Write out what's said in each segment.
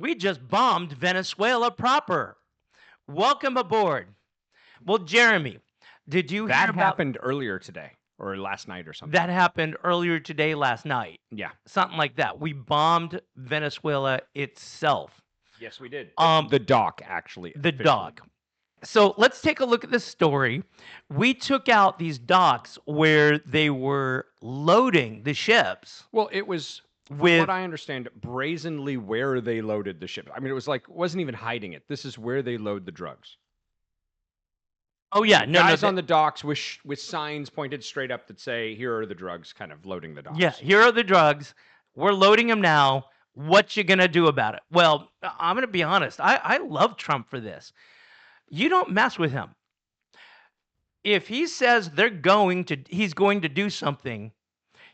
We just bombed Venezuela proper. Welcome aboard. Well, Jeremy, did you hear That about happened earlier today or last night or something. that happened earlier today, last night? Yeah. Something like that. We bombed Venezuela itself. Yes, we did. Um, The dock, actually. the officially. dock. So let's take a look at this story. We took out these docks where they were loading the ships Well, it was, from with. what I understand, brazenly where they loaded the ship. I mean, it was like, wasn't even hiding it. This is where they load the drugs. Oh yeah, no, Guys no. on the docks with signs pointed straight up that say, here are the drugs, kind of loading the docks. Yeah, here are the drugs. We're loading them now. What you gonna do about it? Well, I'm gonna be honest. I love Trump for this. You don't mess with him. If he says he's going to do something,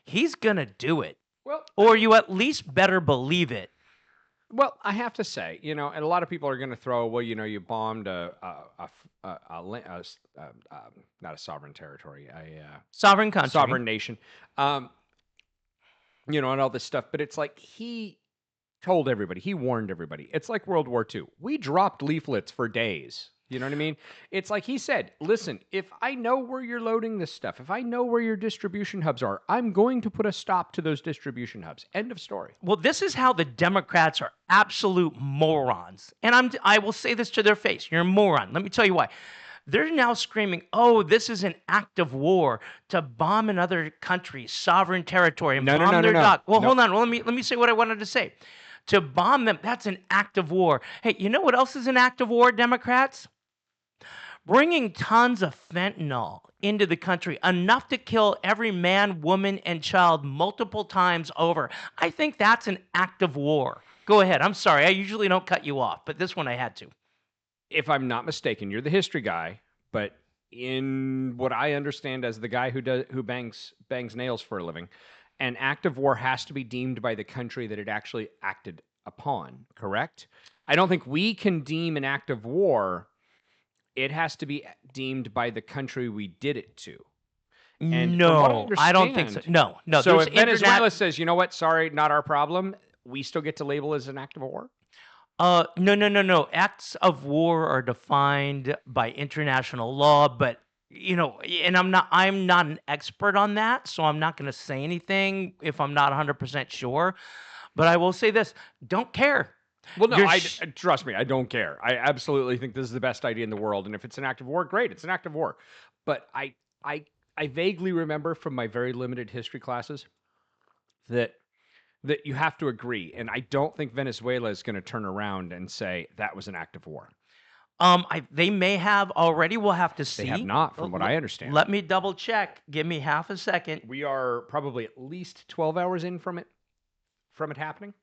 he's gonna do it. Well, Or you at least better believe it. Well, I have to say, and a lot of people are going to throw, well, you bombed not a sovereign territory, Sovereign country. sovereign nation, and all this stuff. But it's like he told everybody, he warned everybody. It's like World War II. We dropped leaflets for days. You know what I mean? It's like he said, listen, if I know where you're loading this stuff, if I know where your distribution hubs are, I'm going to put a stop to those distribution hubs. End of story. Well, this is how the Democrats are absolute morons. And I will say this to their face. You're a moron. Let me tell you why. They're now screaming, oh, this is an act of war to bomb another country's sovereign territory and bomb their dock. Well, hold on. Well, let me say what I wanted to say. To bomb them, that's an act of war. Hey, you know what else is an act of war, Democrats? Bringing tons of fentanyl into the country, enough to kill every man, woman, and child multiple times over. I think that's an act of war. Go ahead. I'm sorry. I usually don't cut you off, but this one I had to. If I'm not mistaken, you're the history guy, but in what I understand as the guy who bangs nails for a living, an act of war has to be deemed by the country that it actually acted upon, correct? I don't think we can deem an act of war. It has to be deemed by the country we did it to. And no, I don't think so. No. So if Venezuela says, you know what, sorry, not our problem, we still get to label as an act of war? No. Acts of war are defined by international law, but and I'm not an expert on that, so I'm not going to say anything if I'm not 100% sure. But I will say this: don't care. Well, no, trust me, I don't care. I absolutely think this is the best idea in the world, and if it's an act of war, great, it's an act of war. But I vaguely remember from my very limited history classes that you have to agree, and I don't think Venezuela is going to turn around and say that was an act of war. They may have already. We'll have to see. They have not, from what I understand. Let me double check. Give me half a second. We are probably at least 12 hours in from it happening.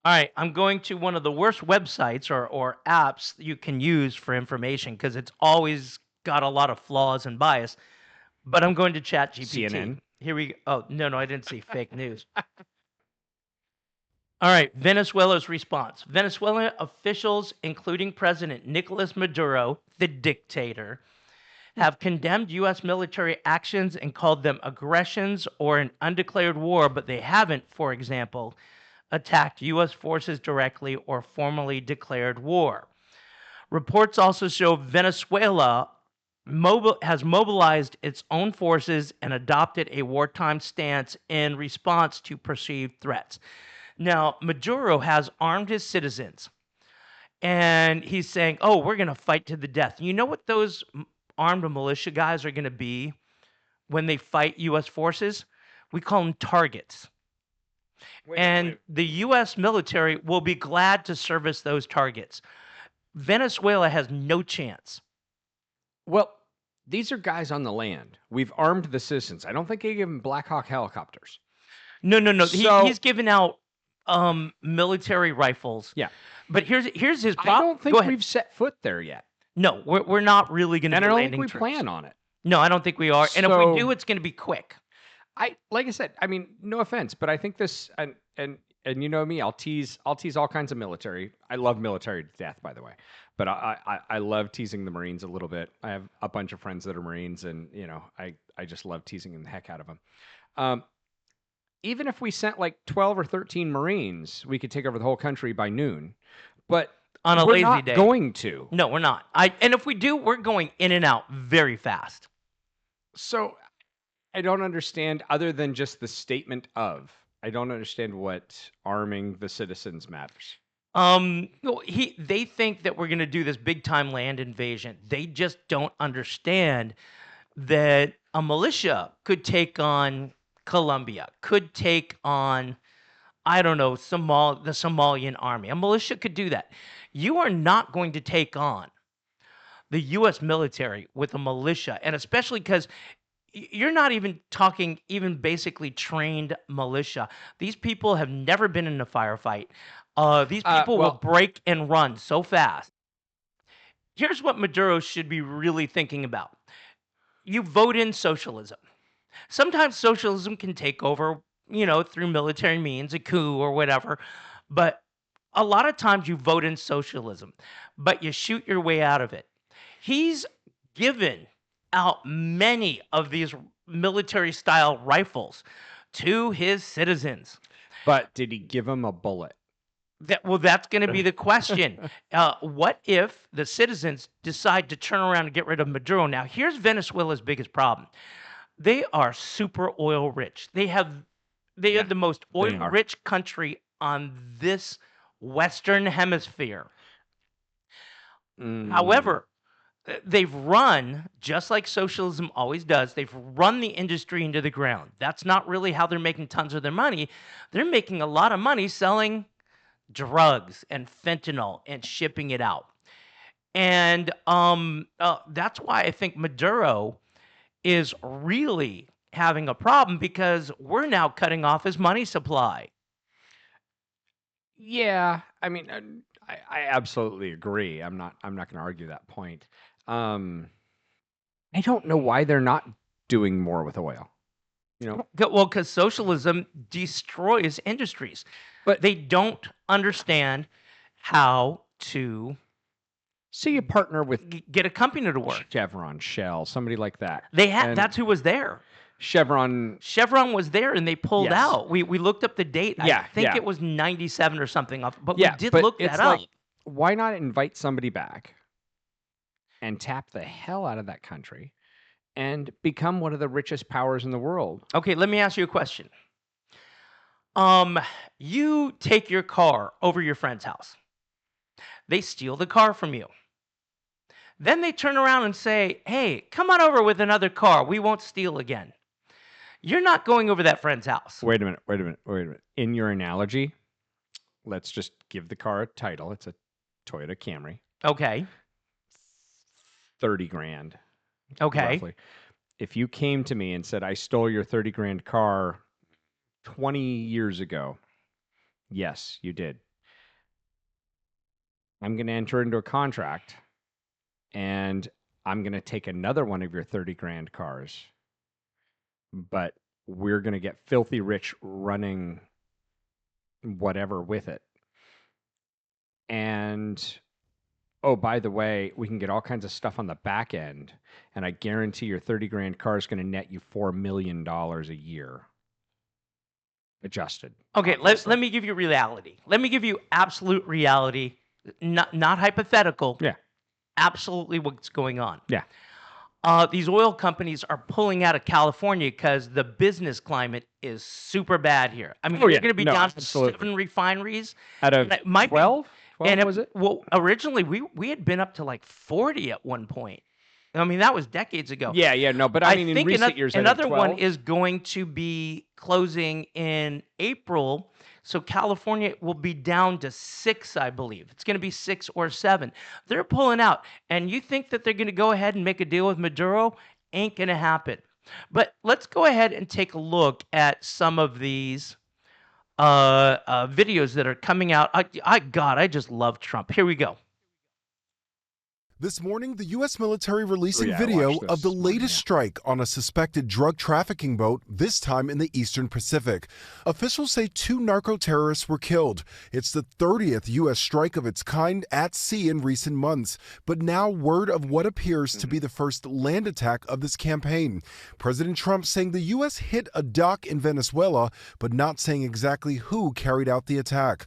All right, I'm going to one of the worst websites or apps you can use for information because it's always got a lot of flaws and bias. But I'm going to ChatGPT. CNN. Here we go. Oh, no, I didn't see fake news. All right, Venezuela's response. Venezuelan officials, including President Nicolas Maduro, the dictator, have condemned U.S. military actions and called them aggressions or an undeclared war, but they haven't, for example, attacked U.S. forces directly or formally declared war. Reports also show Venezuela has mobilized its own forces and adopted a wartime stance in response to perceived threats. Now, Maduro has armed his citizens, and he's saying, oh, we're going to fight to the death. You know what those armed militia guys are going to be when they fight U.S. forces? We call them targets. Wait. The U.S. military will be glad to service those targets. Venezuela has no chance. Well, these are guys on the land. We've armed the citizens. I don't think they give them Black Hawk helicopters. No. He's given out military rifles. Yeah. But here's his problem. I don't think we've set foot there yet. No, we're not really going to be landing troops. And I don't think we plan on it. No, I don't think we are. And if we do, it's going to be quick. Like I said, I mean, no offense, but I think this and you know me, I'll tease all kinds of military. I love military to death, by the way. But I love teasing the Marines a little bit. I have a bunch of friends that are Marines, and I just love teasing the heck out of them. even if we sent like 12 or 13 Marines, we could take over the whole country by noon. But On a we're lazy not day. going to. No, we're not. And if we do, we're going in and out very fast. So I don't understand, other than just the statement of. I don't understand what arming the citizens matters. They think that we're going to do this big time land invasion. They just don't understand that a militia could take on Colombia, could take on, I don't know, the Somalian army. A militia could do that. You are not going to take on the U.S. military with a militia, and especially because you're not even talking even basically trained militia. These people have never been in a firefight. These people will break and run so fast. Here's what Maduro should be really thinking about. You vote in socialism. Sometimes socialism can take over, through military means, a coup or whatever. But a lot of times you vote in socialism, but you shoot your way out of it. He's given out many of these military style rifles to his citizens. But did he give them a bullet? That's going to be the question. What if the citizens decide to turn around and get rid of Maduro? Now, here's Venezuela's biggest problem. They are super oil rich. They are the most oil rich country on this Western hemisphere. However, they've run, just like socialism always does, they've run the industry into the ground. That's not really how they're making tons of their money. They're making a lot of money selling drugs and fentanyl and shipping it out. And that's why I think Maduro is really having a problem, because we're now cutting off his money supply. Yeah, I mean, I absolutely agree. I'm not going to argue that point. I don't know why they're not doing more with oil. Well, because socialism destroys industries, but they don't understand how to. So you partner with get a company to work. Chevron, Shell, somebody like that. That's who was there. Chevron was there, and they pulled out. We looked up the date. I think it was 97 or something. But we did look that up. Why not invite somebody back and tap the hell out of that country and become one of the richest powers in the world? Okay, let me ask you a question. You take your car over your friend's house. They steal the car from you. Then they turn around and say, hey, come on over with another car. We won't steal again. You're not going over that friend's house. Wait a minute. In your analogy, let's just give the car a title. It's a Toyota Camry. Okay. 30 grand. Okay. Roughly. If you came to me and said, I stole your 30 grand car 20 years ago, yes, you did. I'm going to enter into a contract, and I'm going to take another one of your 30 grand cars, but we're going to get filthy rich running whatever with it. And, oh, by the way, we can get all kinds of stuff on the back end, and I guarantee your 30 grand car is going to net you $4 million a year. Adjusted. Okay, let me give you reality. Let me give you absolute reality, not hypothetical. Yeah. Absolutely what's going on. Yeah. These oil companies are pulling out of California because the business climate is super bad here. I mean, you're going to be down to 7 refineries. Out of 12? And was it? Well, originally, we had been up to like 40 at one point. I mean, that was decades ago. Yeah, no, but I mean, in recent years, another one is going to be closing in April. So California will be down to 6, I believe. It's going to be 6 or 7. They're pulling out. And you think that they're going to go ahead and make a deal with Maduro? Ain't going to happen. But let's go ahead and take a look at some of these videos that are coming out. I just love Trump. Here we go. This morning, the U.S. military releasing Yeah, I video watched this of the this morning, latest yeah. strike on a suspected drug trafficking boat, this time in the Eastern Pacific. Officials say 2 narco-terrorists were killed. It's the 30th U.S. strike of its kind at sea in recent months, but now word of what appears to be the first land attack of this campaign. President Trump saying the U.S. hit a dock in Venezuela, but not saying exactly who carried out the attack.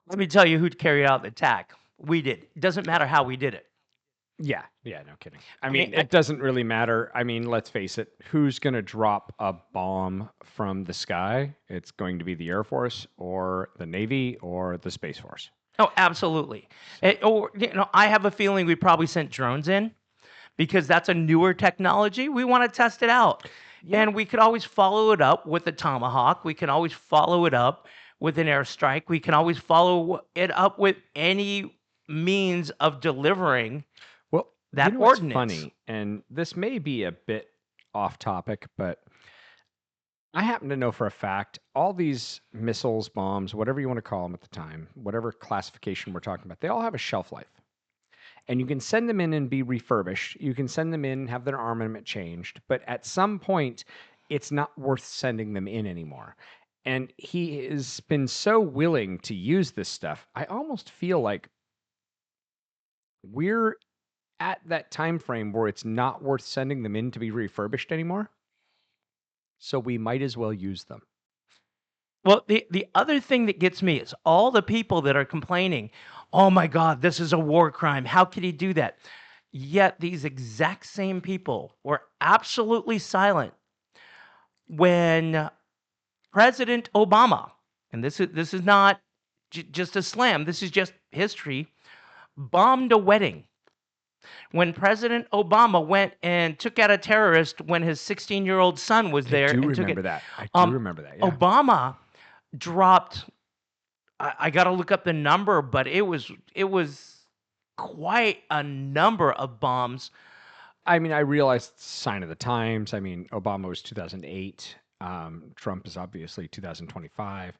Let me tell you who carried out the attack. We did. It doesn't matter how we did it. Yeah, no kidding. I mean, mean, it doesn't really matter. I mean, let's face it, who's going to drop a bomb from the sky? It's going to be the Air Force or the Navy or the Space Force. Oh, absolutely. Or I have a feeling we probably sent drones in because that's a newer technology. We want to test it out. And we could always follow it up with a Tomahawk. We can always follow it up with an airstrike. We can always follow it up with any means of delivering Well, that you know what's ordinance. funny, and this may be a bit off topic, but I happen to know for a fact all these missiles, bombs, whatever you want to call them at the time, whatever classification we're talking about, they all have a shelf life. And you can send them in and be refurbished. You can send them in, have their armament changed, but at some point, it's not worth sending them in anymore. And he has been so willing to use this stuff. I almost feel like we're at that time frame where it's not worth sending them in to be refurbished anymore. So we might as well use them. Well, the other thing that gets me is all the people that are complaining, oh my God, this is a war crime. How could he do that? Yet these exact same people were absolutely silent when President Obama, and this is not just a slam, this is just history, bombed a wedding. When President Obama went and took out a terrorist when his 16-year-old son was there I do and took remember it. that. I do remember that. Yeah. Obama dropped. I got to look up the number, but it was quite a number of bombs. I mean, I realized sign of the times. I mean, Obama was 2008. Trump is obviously 2025.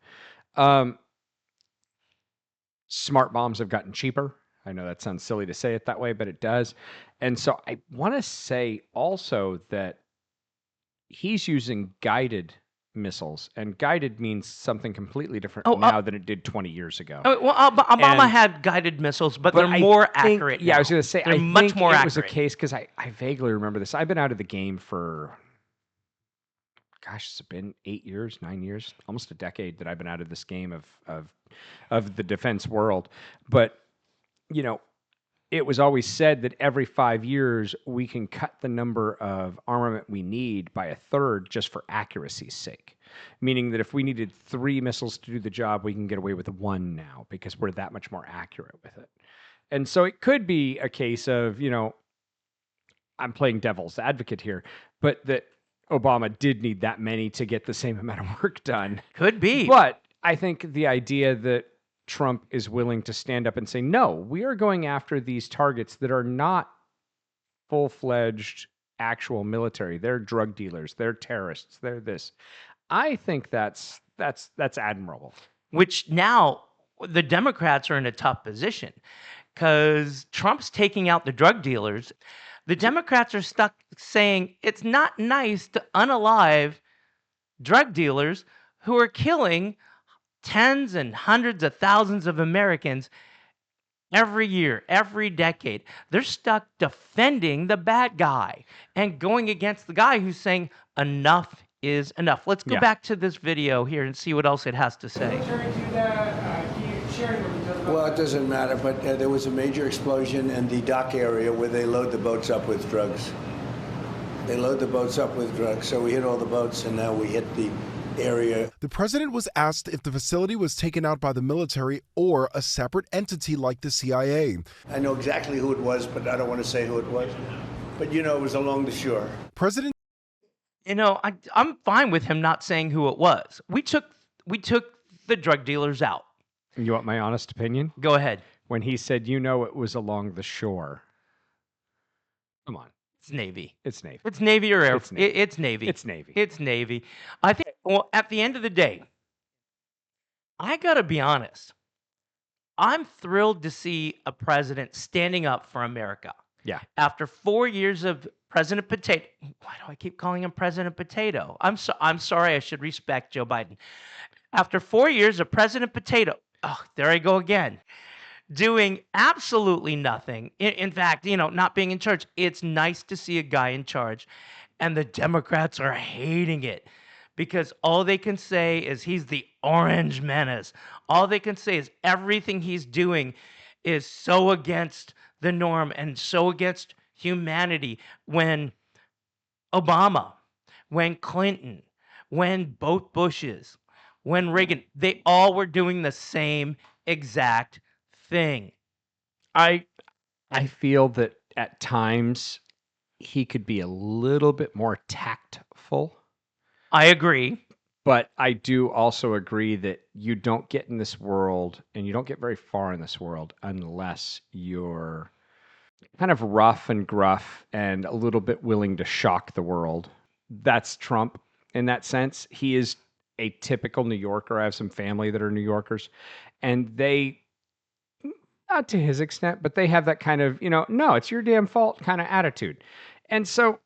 Smart bombs have gotten cheaper. I know that sounds silly to say it that way, but it does. And so I want to say also that he's using guided missiles, and guided means something completely different now than it did 20 years ago. Well, Obama had guided missiles, but they're more accurate. Yeah, I was going to say, they're I much think more it accurate. was a case because I vaguely remember this. I've been out of the game for, gosh, it's been 8 years, 9 years, almost a decade that I've been out of this game of the defense world. But you know, it was always said that every 5 years we can cut the number of armament we need by a third just for accuracy's sake. Meaning that if we needed 3 missiles to do the job, we can get away with 1 now because we're that much more accurate with it. And so it could be a case of, I'm playing devil's advocate here, but that Obama did need that many to get the same amount of work done. Could be. But I think the idea that Trump is willing to stand up and say, no, we are going after these targets that are not full-fledged actual military. They're drug dealers. They're terrorists. They're this. I think that's admirable. Which now the Democrats are in a tough position because Trump's taking out the drug dealers. The Democrats are stuck saying it's not nice to unalive drug dealers who are killing tens and hundreds of thousands of Americans every year, every decade. They're stuck defending the bad guy and going against the guy who's saying enough is enough. Let's go back to this video here and see what else it has to say. Well, it doesn't matter, but there was a major explosion in the dock area where they load the boats up with drugs. They load the boats up with drugs, so we hit all the boats, and now we hit the area. The president was asked if the facility was taken out by the military or a separate entity like the CIA. I know exactly who it was, but I don't want to say who it was. But it was along the shore. President, I'm fine with him not saying who it was. We took the drug dealers out. You want my honest opinion? Go ahead. When he said, it was along the shore. Come on. It's Navy. It's Navy. It's Navy or Air Force. Navy. It's Navy. It's Navy. It's Navy. I think, well, at the end of the day, I got to be honest. I'm thrilled to see a president standing up for America. Yeah. After 4 years of President Potato, why do I keep calling him President Potato? I'm sorry. I should respect Joe Biden. After 4 years of President Potato, oh, there I go again, doing absolutely nothing. In fact, not being in charge. It's nice to see a guy in charge, and the Democrats are hating it because all they can say is he's the orange menace. All they can say is everything he's doing is so against the norm and so against humanity. When Obama, when Clinton, when both Bushes, when Reagan, they all were doing the same exact thing. I feel that at times he could be a little bit more tactful. I agree. But I do also agree that you don't get in this world, and you don't get very far in this world unless you're kind of rough and gruff and a little bit willing to shock the world. That's Trump in that sense. He is a typical New Yorker. I have some family that are New Yorkers, and they, not to his extent, but they have that kind of, no, it's your damn fault kind of attitude. And so,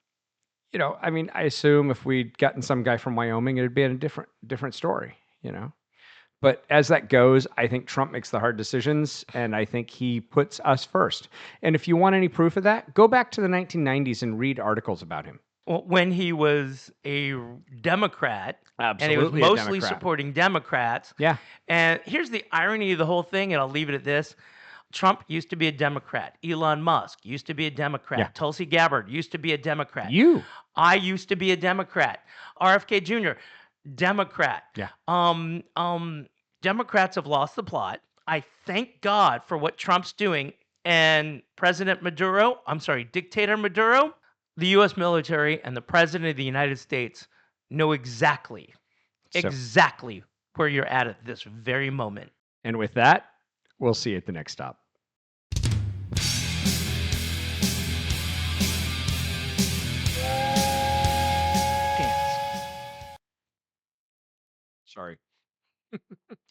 I mean, I assume if we'd gotten some guy from Wyoming, it'd be a different story, But as that goes, I think Trump makes the hard decisions, and I think he puts us first. And if you want any proof of that, go back to the 1990s and read articles about him. Well, when he was a Democrat, Absolutely, and he was a mostly Democrat. supporting Democrats. Yeah. And here's the irony of the whole thing, and I'll leave it at this. Trump used to be a Democrat. Elon Musk used to be a Democrat. Yeah. Tulsi Gabbard used to be a Democrat. I used to be a Democrat. RFK Jr., Democrat. Yeah. Democrats have lost the plot. I thank God for what Trump's doing. And Dictator Maduro, the U.S. military and the President of the United States know exactly where you're at this very moment. And with that, we'll see you at the next stop. Dance. Sorry.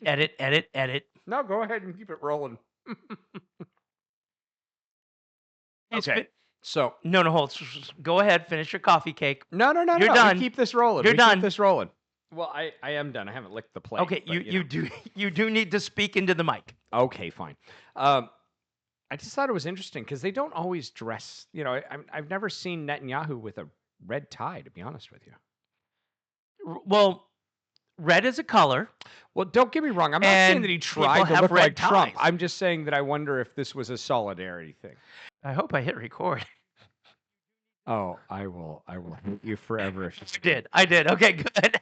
Edit. No, go ahead and keep it rolling. Okay. So No, hold. Go ahead. Finish your coffee cake. no. You're done. We keep this rolling. You're done. Keep this rolling. Well, I am done. I haven't licked the plate. Okay, but, you do need to speak into the mic. Okay, fine. I just thought it was interesting because they don't always dress. I've never seen Netanyahu with a red tie. To be honest with you. Well, red is a color. Well, don't get me wrong. I'm not saying And that he people tried to have look red like Trump. ties. I'm just saying that I wonder if this was a solidarity thing. I hope I hit record. Oh, I will hate you forever if you I did. Okay, good.